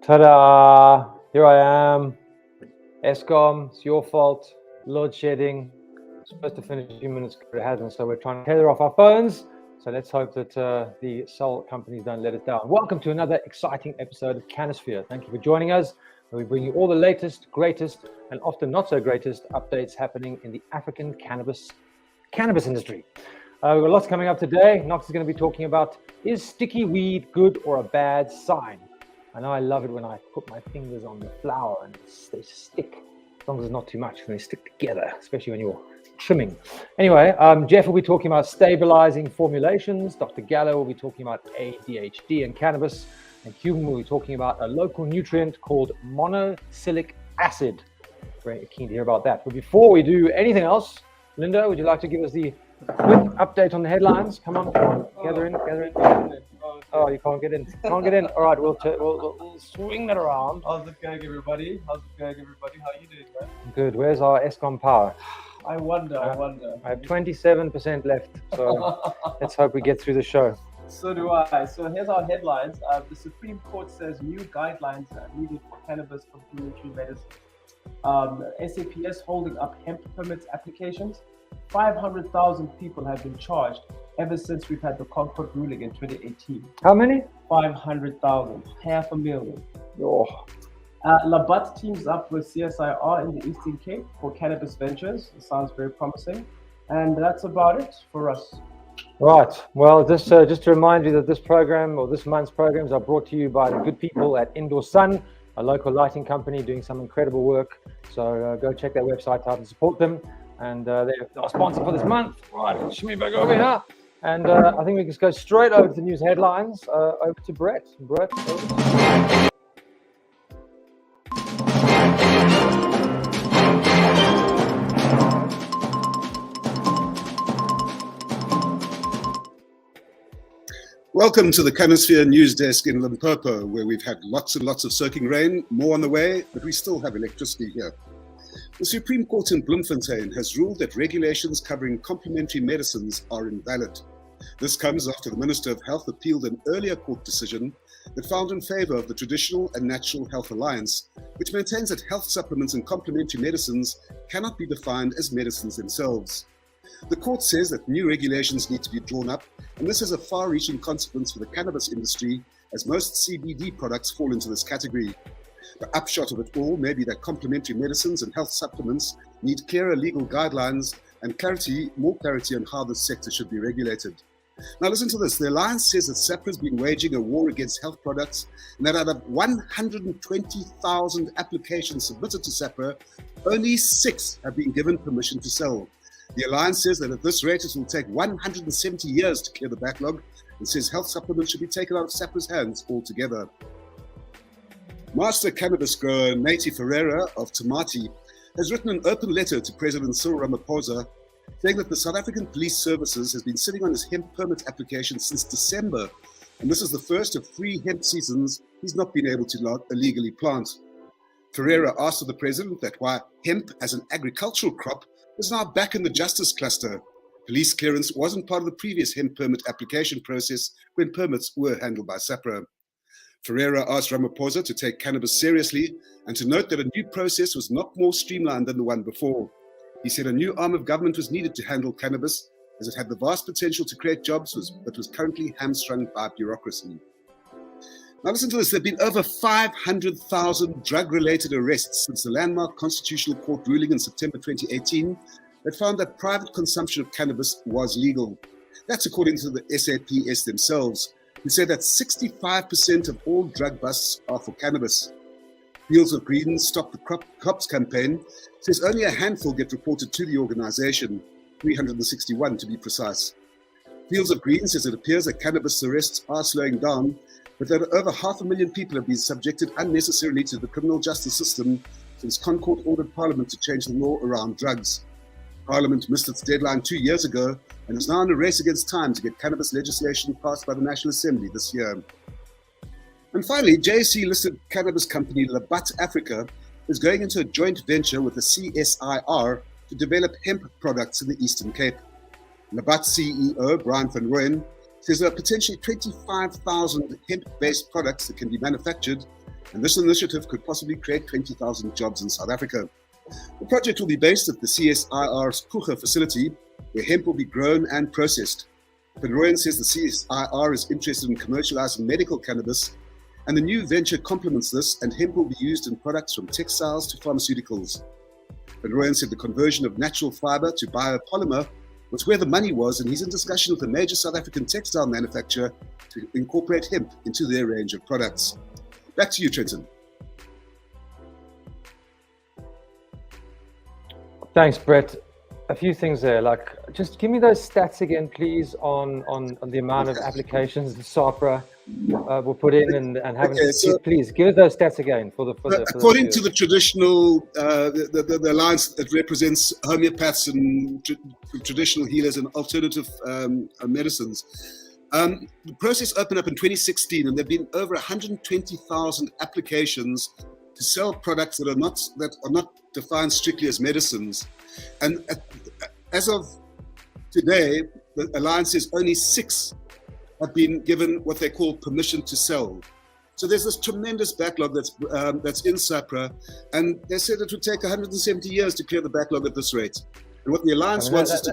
Ta-da! Here I am. Eskom, it's your fault. Load shedding. It's supposed to finish a few minutes ago, it hasn't, so we're trying to tether off our phones. So let's hope that the cell companies don't let us down. Welcome to another exciting episode of CannaSphere. Thank you for joining us, where we bring you all the latest, greatest, and often not so greatest updates happening in the African cannabis industry. We've got lots coming up today. Nox is going to be talking about, is sticky weed good or a bad sign? I know I love it when I put my fingers on the flower and they stick, as long as it's not too much, when they stick together, especially when you're trimming. Anyway, Jeff will be talking about stabilizing formulations. Dr. Gallow will be talking about ADHD and cannabis. And Cuban will be talking about a local nutrient called monocylic acid. Very keen to hear about that. But before we do anything else, Linda, would you like to give us the quick update on the headlines? Come on, gather in. Oh, you can't get in. Can't get in. All right, we'll swing that around. How's it going, everybody? How are you doing, man? Good. Where's our Eskom power? I wonder. I have 27% left, so let's hope we get through the show. So do I. So here's our headlines. The Supreme Court says new guidelines are needed for cannabis complementary medicine. SAPS holding up hemp permits applications. 500,000 people have been charged ever since we've had the Concord ruling in 2018. How many? 500,000, 500,000. Oh. Labat teams up with CSIR in the Eastern Cape for cannabis ventures. It sounds very promising. And that's about it for us. Right. Well, just to remind you that this program, or this month's programs, are brought to you by the good people at Indoor Sun, a local lighting company doing some incredible work. So go check their website out and support them. And they're our sponsor for this month. Right, shimmy back over here. And I think we can just go straight over to the news headlines. Over to Brett. Brett, over. Welcome to the CannaSphere news desk in Limpopo, where we've had lots and lots of soaking rain, more on the way, but we still have electricity here. The Supreme Court in Bloemfontein has ruled that regulations covering complementary medicines are invalid. This comes after the Minister of Health appealed an earlier court decision that found in favor of the Traditional and Natural Health Alliance, which maintains that health supplements and complementary medicines cannot be defined as medicines themselves. The court says that new regulations need to be drawn up, and this has a far-reaching consequence for the cannabis industry, as most CBD products fall into this category. The upshot of it all may be that complementary medicines and health supplements need clearer legal guidelines and more clarity on how this sector should be regulated. Now listen to this. The Alliance says that SAPRA has been waging a war against health products, and that out of 120,000 applications submitted to SAPRA, only 6 have been given permission to sell. The Alliance says that at this rate it will take 170 years to clear the backlog, and says health supplements should be taken out of SAPRA's hands altogether. Master cannabis grower Nati Ferreira of Tamati has written an open letter to President Cyril Ramaphosa saying that the South African Police Services has been sitting on his hemp permit application since December, and this is the first of 3 hemp seasons he's not been able to illegally plant. Ferreira asked of the President that while hemp as an agricultural crop is now back in the justice cluster, police clearance wasn't part of the previous hemp permit application process when permits were handled by SAPRA. Ferreira asked Ramaphosa to take cannabis seriously and to note that a new process was not more streamlined than the one before. He said a new arm of government was needed to handle cannabis, as it had the vast potential to create jobs but was currently hamstrung by bureaucracy. Now listen to this. There have been over 500,000 drug-related arrests since the landmark Constitutional Court ruling in September 2018 that found that private consumption of cannabis was legal. That's according to the SAPS themselves. who say that 65% of all drug busts are for cannabis. Fields of Green Stop the Crops campaign says only a handful get reported to the organization, 361 to be precise. Fields of Green says it appears that cannabis arrests are slowing down, but that over 500,000 people have been subjected unnecessarily to the criminal justice system since Concord ordered Parliament to change the law around drugs. Parliament missed its deadline 2 years ago and is now in a race against time to get cannabis legislation passed by the National Assembly this year. And finally, JSE-listed cannabis company Labat Africa is going into a joint venture with the CSIR to develop hemp products in the Eastern Cape. Labat CEO Brian van Rooyen says there are potentially 25,000 hemp-based products that can be manufactured, and this initiative could possibly create 20,000 jobs in South Africa. The project will be based at the CSIR's Kruger facility, where hemp will be grown and processed. Van Rooyen says the CSIR is interested in commercializing medical cannabis, and the new venture complements this, and hemp will be used in products from textiles to pharmaceuticals. Van Rooyen said the conversion of natural fiber to biopolymer was where the money was, and he's in discussion with a major South African textile manufacturer to incorporate hemp into their range of products. Back to you, Trenton. Thanks, Brett. A few things there, like just give me those stats again, please, on the amount of applications the SAPRA will put in and haven't. Okay, so, please give us those stats again according to the traditional the alliance that represents homeopaths and traditional healers and alternative medicines. The process opened up in 2016, and there have been over 120,000 applications to sell products that are not defined strictly as medicines. And as of today, the alliance says only 6 have been given what they call permission to sell. So there's this tremendous backlog that's in SAPRA, and they said it would take 170 years to clear the backlog at this rate. And what the alliance wants is to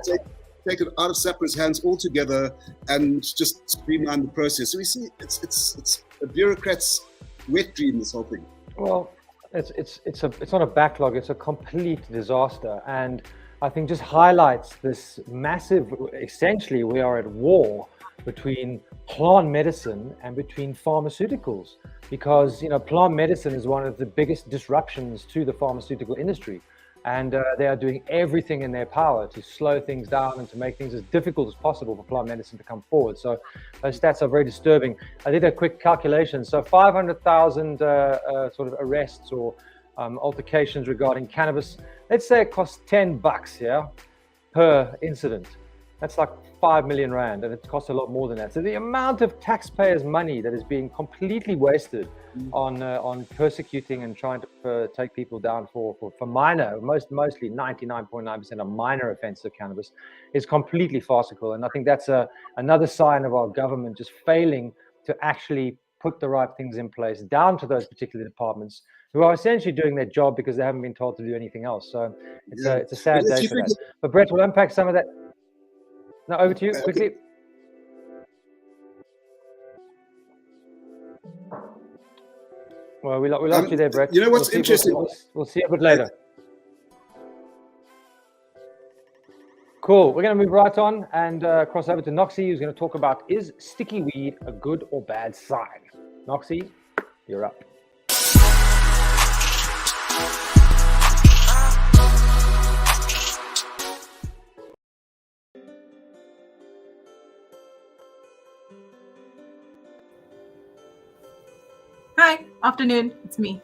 take it out of SAPRA's hands altogether and just streamline the process. So we see it's a bureaucrat's wet dream, this whole thing. Well, it's not a backlog, it's a complete disaster, and I think just highlights this massive, essentially we are at war between plant medicine and between pharmaceuticals, because plant medicine is one of the biggest disruptions to the pharmaceutical industry, and they are doing everything in their power to slow things down and to make things as difficult as possible for plant medicine to come forward. So those stats are very disturbing. I did a quick calculation. So 500,000 sort of arrests or altercations regarding cannabis. Let's say it costs $10 per incident. That's like 5 million rand, and it costs a lot more than that. So the amount of taxpayers' money that is being completely wasted on persecuting and trying to take people down for minor, mostly 99.9% of minor offenses of cannabis, is completely farcical. And I think that's another sign of our government just failing to actually put the right things in place down to those particular departments who are essentially doing their job because they haven't been told to do anything else. So it's a sad day for that. But Brett, we'll unpack some of that. Now over to you quickly. Well, we lost you there, Brett. You know what's interesting? We'll see a bit later. Cool. We're going to move right on and cross over to Noxy, who's going to talk about, is sticky weed a good or bad sign? Noxy, you're up. Hi, afternoon, it's me.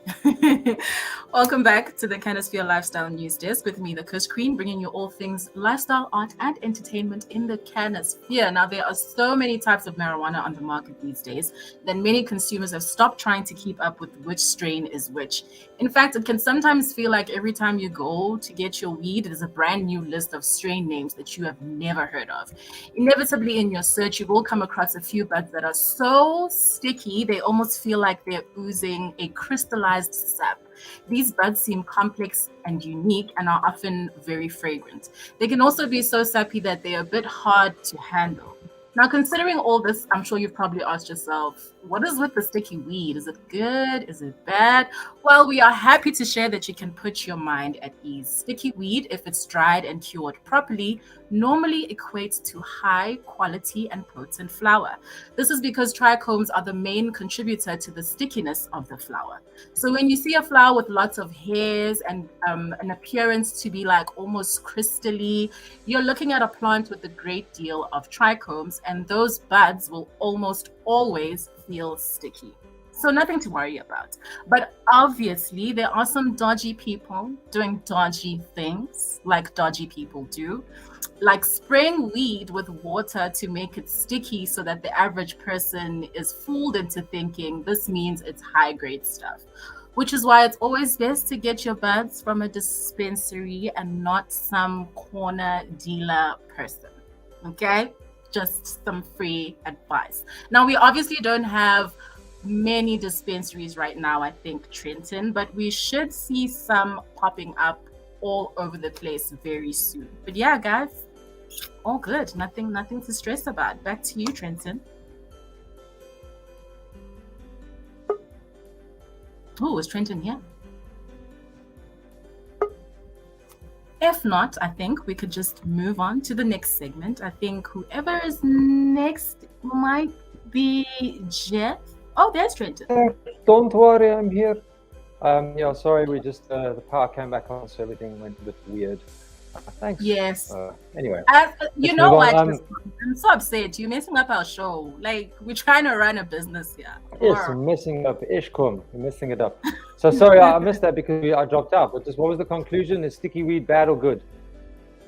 Welcome back to the CannaSphere Lifestyle News Desk with me, the Kush Queen, bringing you all things lifestyle, art, and entertainment in the CannaSphere. Now, there are so many types of marijuana on the market these days that many consumers have stopped trying to keep up with which strain is which. In fact, it can sometimes feel like every time you go to get your weed, there's a brand new list of strain names that you have never heard of. Inevitably, in your search, you will come across a few buds that are so sticky, they almost feel like they're oozing a crystallized sap. These buds seem complex and unique and are often very fragrant. They can also be so sappy that they're a bit hard to handle. Now, considering all this, I'm sure you've probably asked yourself, what is with the sticky weed? Is it good? Is it bad? Well, we are happy to share that you can put your mind at ease. Sticky weed, if it's dried and cured properly, normally equates to high quality and potent flower. This is because trichomes are the main contributor to the stickiness of the flower. So when you see a flower with lots of hairs and an appearance to be like almost crystally, you're looking at a plant with a great deal of trichomes, and those buds will almost always feel sticky. So nothing to worry about. But obviously, there are some dodgy people doing dodgy things like dodgy people do, like spraying weed with water to make it sticky so that the average person is fooled into thinking this means it's high-grade stuff, which is why it's always best to get your buds from a dispensary and not some corner dealer person. Okay? Just some free advice. Now, we obviously don't have many dispensaries right now, I think, Trenton, but we should see some popping up all over the place very soon. But yeah, guys, all good. Nothing to stress about. Back to you, Trenton. Oh, is Trenton here? If not, I think we could just move on to the next segment. I think whoever is next might be Jeff. Oh, there's Trenton. Don't worry, I'm here. Yeah, sorry, we just the power came back on, so everything went a bit weird. Thanks. Yes. Anyway, you know what? I'm so upset. You're messing up our show. Like, we're trying to run a business here. Yes, I'm messing up. Ishkum, you're messing it up. So sorry, I missed that because I dropped out. But just what was the conclusion? Is sticky weed bad or good?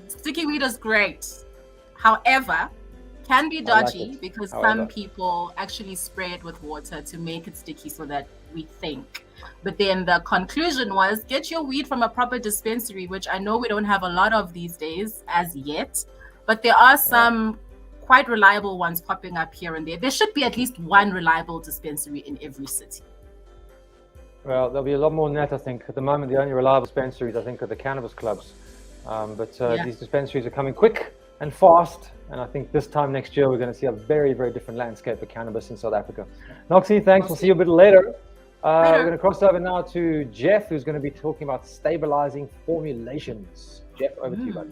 Sticky weed is great. However, can be dodgy because some people actually spray it with water to make it sticky so that we think. But then the conclusion was get your weed from a proper dispensary, which I know we don't have a lot of these days as yet, but there are some quite reliable ones popping up here and there. There should be at least one reliable dispensary in every city. Well, there'll be a lot more than that, I think. At the moment, the only reliable dispensaries, I think, are the cannabis clubs. But these dispensaries are coming quick and fast. And I think this time next year, we're going to see a very, very different landscape for cannabis in South Africa. Noxy, thanks. We'll see you a bit later. We're going to cross over now to Jeff, who's going to be talking about stabilizing formulations. Jeff, over to you, buddy.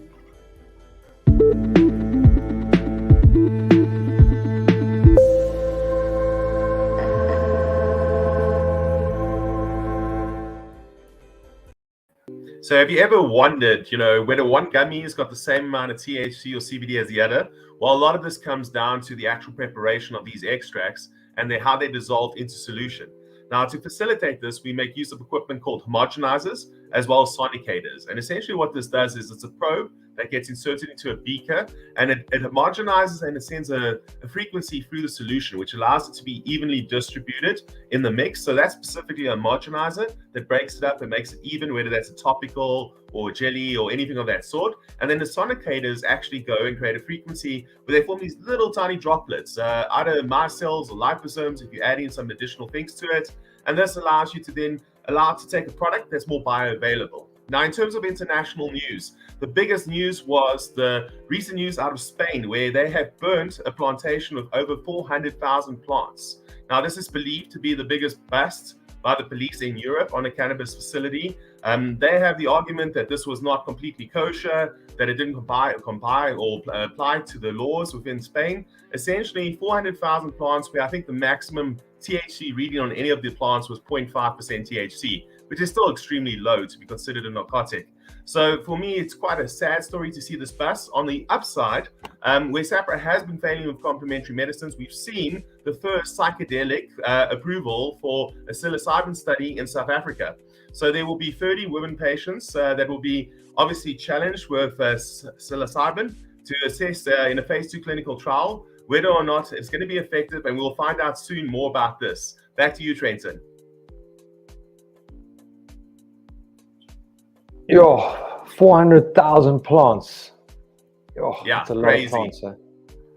So have you ever wondered, whether one gummy has got the same amount of THC or CBD as the other? Well, a lot of this comes down to the actual preparation of these extracts and how they dissolve into solution. Now, to facilitate this, we make use of equipment called homogenizers as well as sonicators. And essentially what this does is it's a probe that gets inserted into a beaker, and it homogenizes and it sends a frequency through the solution, which allows it to be evenly distributed in the mix. So that's specifically a homogenizer that breaks it up and makes it even, whether that's a topical or jelly or anything of that sort. And then the sonicators actually go and create a frequency where they form these little tiny droplets, either micelles or liposomes if you add in some additional things to it. And this allows you to then take a product that's more bioavailable. Now, in terms of international news, the biggest news was the recent news out of Spain, where they have burnt a plantation of over 400,000 plants. Now, this is believed to be the biggest bust by the police in Europe on a cannabis facility. They have the argument that this was not completely kosher, that it didn't comply or apply to the laws within Spain. Essentially, 400,000 plants, where I think the maximum THC reading on any of the plants was 0.5% THC, which is still extremely low to be considered a narcotic. So for me, it's quite a sad story to see this bust. On the upside, where SAHPRA has been failing with complementary medicines, we've seen the first psychedelic approval for a psilocybin study in South Africa. So there will be 30 women patients that will be obviously challenged with psilocybin to assess in a phase 2 clinical trial whether or not it's going to be effective, and we'll find out soon more about this. Back to you, Trenton. Yo, 400,000 plants. Yo, yeah, that's a lot crazy. Of plants.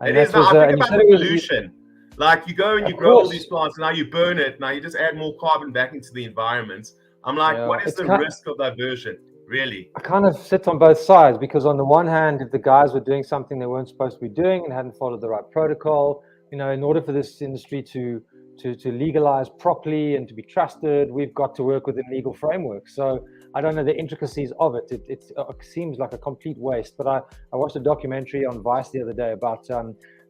It is. Now, think about the pollution. Like, you go and you grow all these plants, and now you burn it. Now you just add more carbon back into the environment. I'm like, what is the risk of diversion? Really? I kind of sit on both sides, because on the one hand, if the guys were doing something they weren't supposed to be doing and hadn't followed the right protocol, in order for this industry to to legalize properly and to be trusted, we've got to work within legal frameworks. So I don't know the intricacies of it. It seems like a complete waste. But I watched a documentary on Vice the other day about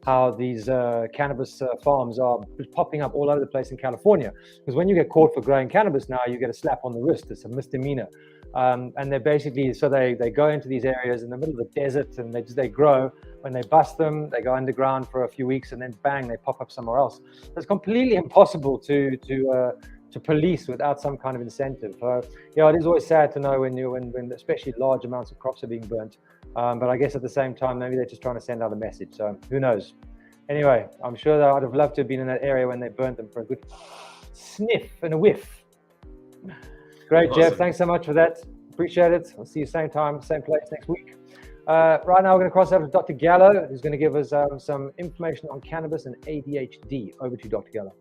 how these cannabis farms are popping up all over the place in California. Because when you get caught for growing cannabis now, you get a slap on the wrist. It's a misdemeanor. And they're basically, so they go into these areas in the middle of the desert and they grow. When they bust them, they go underground for a few weeks and then bang, they pop up somewhere else. It's completely impossible to police without some kind of incentive. It is always sad to know when especially large amounts of crops are being burnt. But I guess at the same time, maybe they're just trying to send out a message. So who knows? Anyway, I'm sure that I'd have loved to have been in that area when they burnt them for a good sniff and a whiff. Great, awesome. Jeff. Thanks so much for that. Appreciate it. I'll see you same time, same place next week. Right now, we're going to cross over to Dr. Gallo, who's going to give us some information on cannabis and ADHD. Over to you, Dr. Gallo.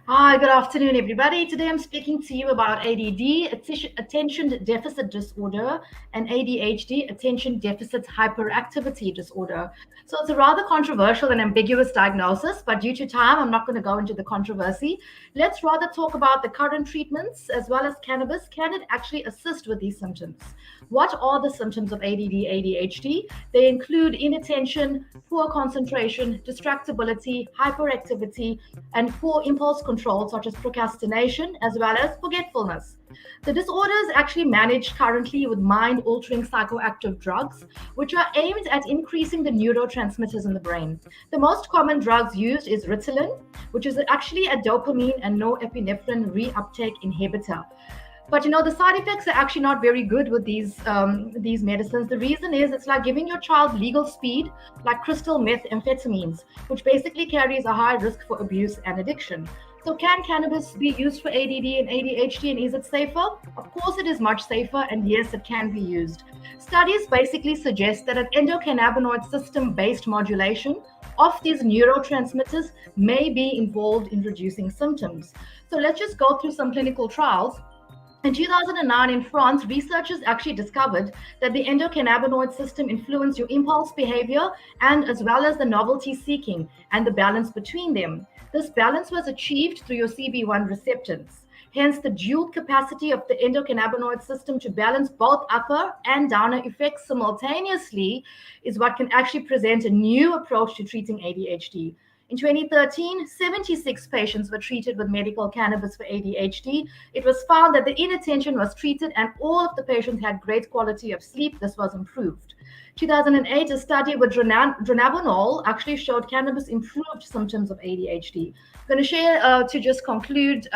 Hi, good afternoon, everybody. Today I'm speaking to you about ADD, attention deficit disorder, and ADHD, attention deficit hyperactivity disorder. So it's a rather controversial and ambiguous diagnosis, but due to time, I'm not going to go into the controversy. Let's rather talk about the current treatments as well as cannabis. Can it actually assist with these symptoms? What are the symptoms of ADD, ADHD? They include inattention, poor concentration, distractibility, hyperactivity, and poor impulse control, such as procrastination, as well as forgetfulness. The disorder is actually managed currently with mind-altering psychoactive drugs, which are aimed at increasing the neurotransmitters in the brain. The most common drugs used is Ritalin, which is actually a dopamine and norepinephrine reuptake inhibitor. But the side effects are actually not very good with these medicines. The reason is it's like giving your child legal speed, like crystal methamphetamines, which basically carries a high risk for abuse and addiction. So can cannabis be used for ADD and ADHD, and is it safer? Of course it is much safer, and yes, it can be used. Studies basically suggest that an endocannabinoid system-based modulation of these neurotransmitters may be involved in reducing symptoms. So let's just go through some clinical trials. In 2009 in France, researchers actually discovered that the endocannabinoid system influenced your impulse behavior and as well as the novelty seeking and the balance between them. This balance was achieved through your CB1 receptors. Hence, the dual capacity of the endocannabinoid system to balance both upper and downer effects simultaneously is what can actually present a new approach to treating ADHD. In 2013, 76 patients were treated with medical cannabis for ADHD. It was found that the inattention was treated and all of the patients had great quality of sleep. This was improved. 2008, a study with dronabinol actually showed cannabis improved symptoms of ADHD. I'm going to share, to just conclude,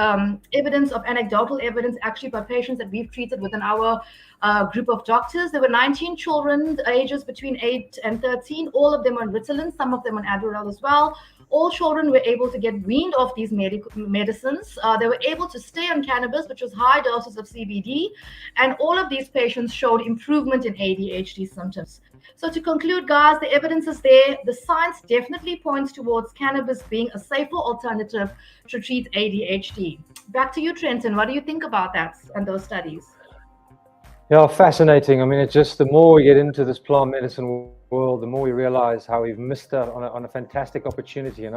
evidence of anecdotal evidence actually by patients that we've treated within our group of doctors. There were 19 children ages between 8 and 13, all of them on Ritalin, some of them on Adderall as well. All children were able to get weaned off these medicines. They were able to stay on cannabis, which was high doses of CBD, and all of these patients showed improvement in ADHD symptoms. So to conclude, guys, the evidence is there. The science definitely points towards cannabis being a safer alternative to treat ADHD. Back to you, Trenton. What do you think about that and those studies? Yeah, fascinating. I mean, it's just the more we get into this plant medicine world, the more we realize how we've missed out on a fantastic opportunity.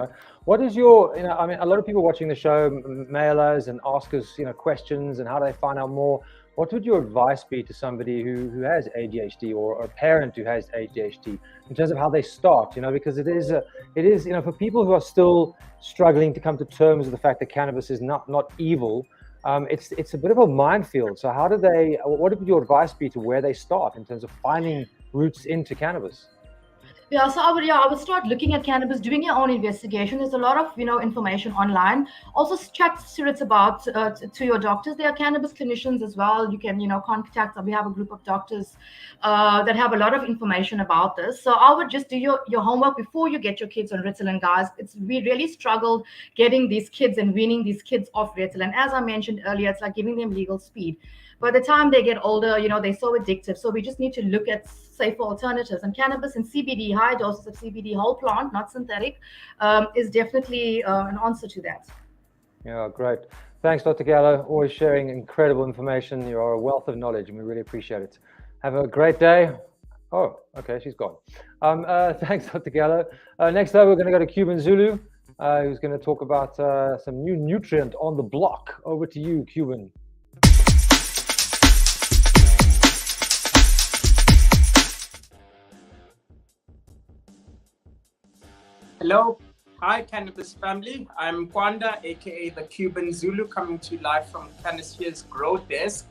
What is your, I mean, a lot of people watching the show mail us and ask us, questions and how do they find out more. What would your advice be to somebody who has ADHD or a parent who has ADHD in terms of how they start? Because it is, for people who are still struggling to come to terms with the fact that cannabis is not evil. It's a bit of a minefield. So what would your advice be to where they start in terms of finding routes into cannabis? Yeah, so I would start looking at cannabis, doing your own investigation. There's a lot of information online. Also chat to about to your doctors. There are cannabis clinicians as well. You can contact. We have a group of doctors that have a lot of information about this. So I would just do your homework before you get your kids on Ritalin, guys. We really struggled getting these kids and weaning these kids off Ritalin. As I mentioned earlier, it's like giving them legal speed. By the time they get older, they're so addictive. So we just need to look at safer alternatives. And cannabis and CBD, high doses of CBD, whole plant, not synthetic, is definitely an answer to that. Yeah, great. Thanks, Dr. Gallo. Always sharing incredible information. You are a wealth of knowledge, and we really appreciate it. Have a great day. Oh, okay, she's gone. Thanks, Dr. Gallo. Next up, we're going to go to Cuban Zulu, who's going to talk about some new nutrient on the block. Over to you, Cuban. Hello. Hi, Cannabis family. I'm Kwanda, aka the Cuban Zulu, coming to you live from CannaSphere's Grow Desk.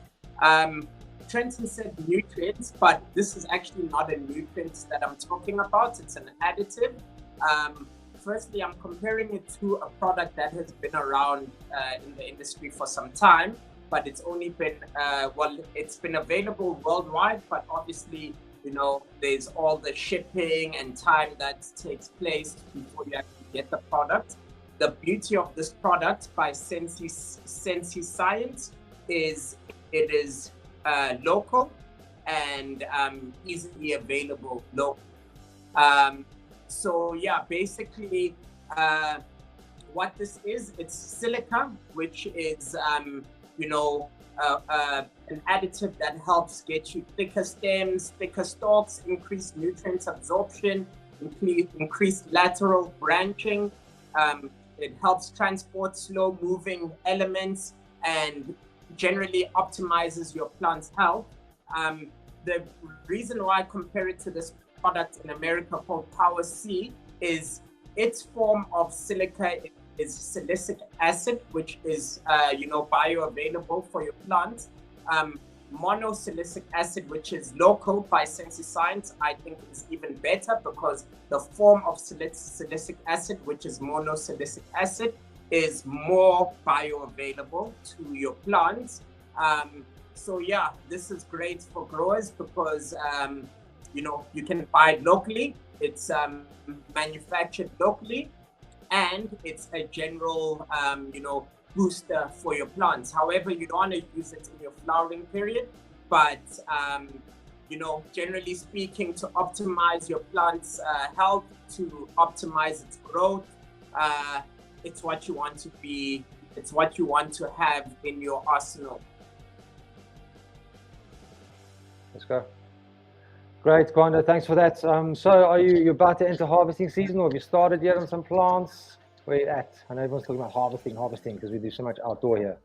Trenton said nutrients, but this is actually not a nutrient that I'm talking about. It's an additive. Firstly, I'm comparing it to a product that has been around in the industry for some time, but it's only been, it's been available worldwide, but obviously, you know, there's all the shipping and time that takes place before you actually get the product. The beauty of this product by Sensi Science is it is local and easily available local. So yeah, basically what this is, it's silica, which is you know, an additive that helps get you thicker stems, thicker stalks, increased nutrient absorption, increased lateral branching. It helps transport slow moving elements and generally optimizes your plant's health. The reason why I compare it to this product in America called Power C is its form of silica is silicic acid, which is you know, bioavailable for your plant. Monosilicic acid, which is local by Sensi Science, I think is even better because the form of silicic acid, which is monosilicic acid, is more bioavailable to your plants. So yeah, this is great for growers because you know, you can buy it locally. It's manufactured locally, and it's a general you know, booster for your plants. However, you don't want to use it in your flowering period, but you know, generally speaking, to optimize your plant's health, to optimize its growth, it's what you want to be, it's what you want to have in your arsenal. Let's go. Great, Kwanda, thanks for that. So are you about to enter harvesting season, or have you started yet on some plants? Where you at? I know everyone's talking about harvesting because we do so much outdoor here.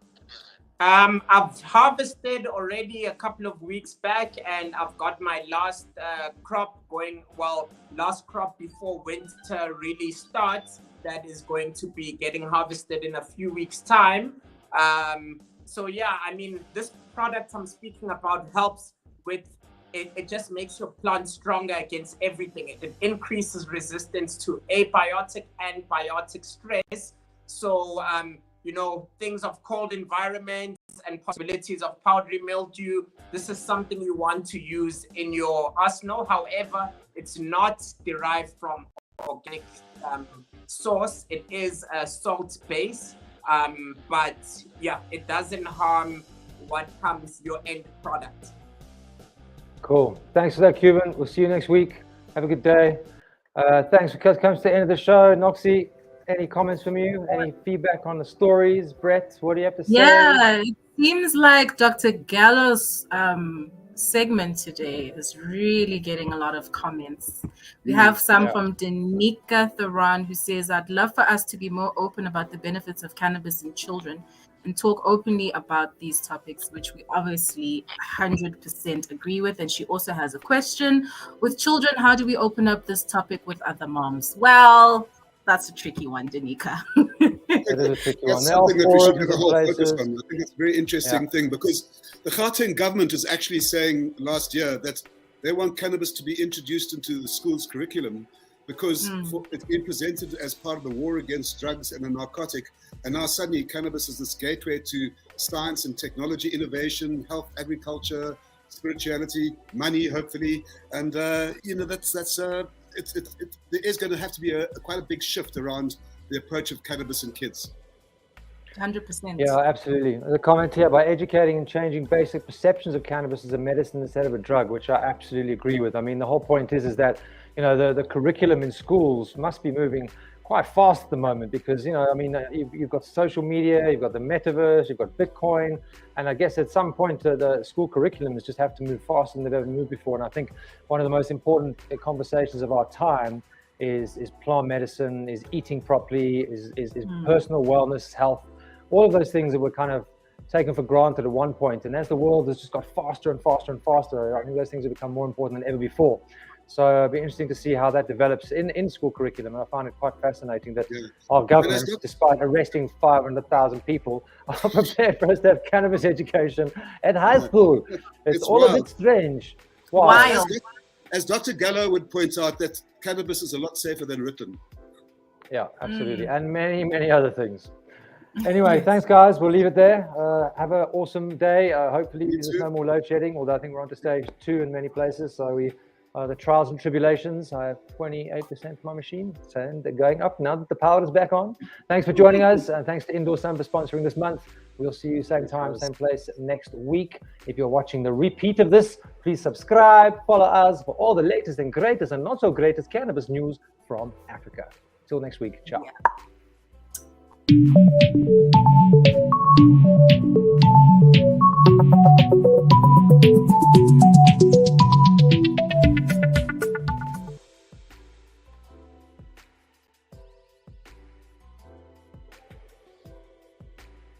I've harvested already a couple of weeks back, and I've got my last crop going, well, last crop before winter really starts, that is going to be getting harvested in a few weeks' time. So yeah, I mean, this product I'm speaking about helps with, it just makes your plant stronger against everything. It increases resistance to abiotic and biotic stress. So, you know, things of cold environments and possibilities of powdery mildew, this is something you want to use in your arsenal. However, it's not derived from organic source. It is a salt base, but yeah, it doesn't harm what comes your end product. Cool. Thanks for that, Cuban. We'll see you next week. Have a good day. Thanks for coming to the end of the show. Noxy, any comments from you? Any feedback on the stories? Brett, what do you have to say? Yeah, it seems like Dr. Gallo's segment today is really getting a lot of comments. We have some from Danica Theron, who says, I'd love for us to be more open about the benefits of cannabis in children and talk openly about these topics, which we obviously 100% agree with. And she also has a question. With children, how do we open up this topic with other moms? Well, that's a tricky one, Danica. It is a tricky one. That's something that we should have a whole focus on. I think it's a very interesting thing, because the Gauteng government is actually saying last year that they want cannabis to be introduced into the school's curriculum, because it's been presented as part of the war against drugs and a narcotic. And now suddenly cannabis is this gateway to science and technology, innovation, health, agriculture, spirituality, money, hopefully. And, you know, there is going to have to be quite a big shift around the approach of cannabis in kids. 100%. Yeah, absolutely. The comment here, by educating and changing basic perceptions of cannabis as a medicine instead of a drug, which I absolutely agree with. I mean, the whole point is that, you know, the curriculum in schools must be moving quite fast at the moment because, I mean, you've got social media, you've got the metaverse, you've got Bitcoin, and I guess at some point the school curriculums just have to move faster than they've ever moved before. And I think one of the most important conversations of our time is plant medicine, is eating properly, is personal wellness, health, all of those things that were kind of taken for granted at one point. And as the world has just got faster and faster and faster, I think those things have become more important than ever before. So it'll be interesting to see how that develops in school curriculum. And I find it quite fascinating that our government, despite arresting 500,000 people, are prepared for us to have cannabis education at high school. It's all wild. a bit strange. Wild. As Dr. Gallo would point out, that cannabis is a lot safer than Ritalin. Yeah, absolutely. And many, many other things. Anyway, thanks, guys. We'll leave it there. Have an awesome day. Hopefully there's no more load shedding, although I think we're on to stage 2 in many places. So the trials and tribulations. I have 28% of my machine, and they're going up now that the power is back on. Thanks for joining us, and thanks to Indoor Sun for sponsoring this month. We'll see you same time, same place next week. If you're watching the repeat of this, please subscribe, follow us for all the latest and greatest and not so greatest cannabis news from Africa. Till next week. Ciao. Yeah.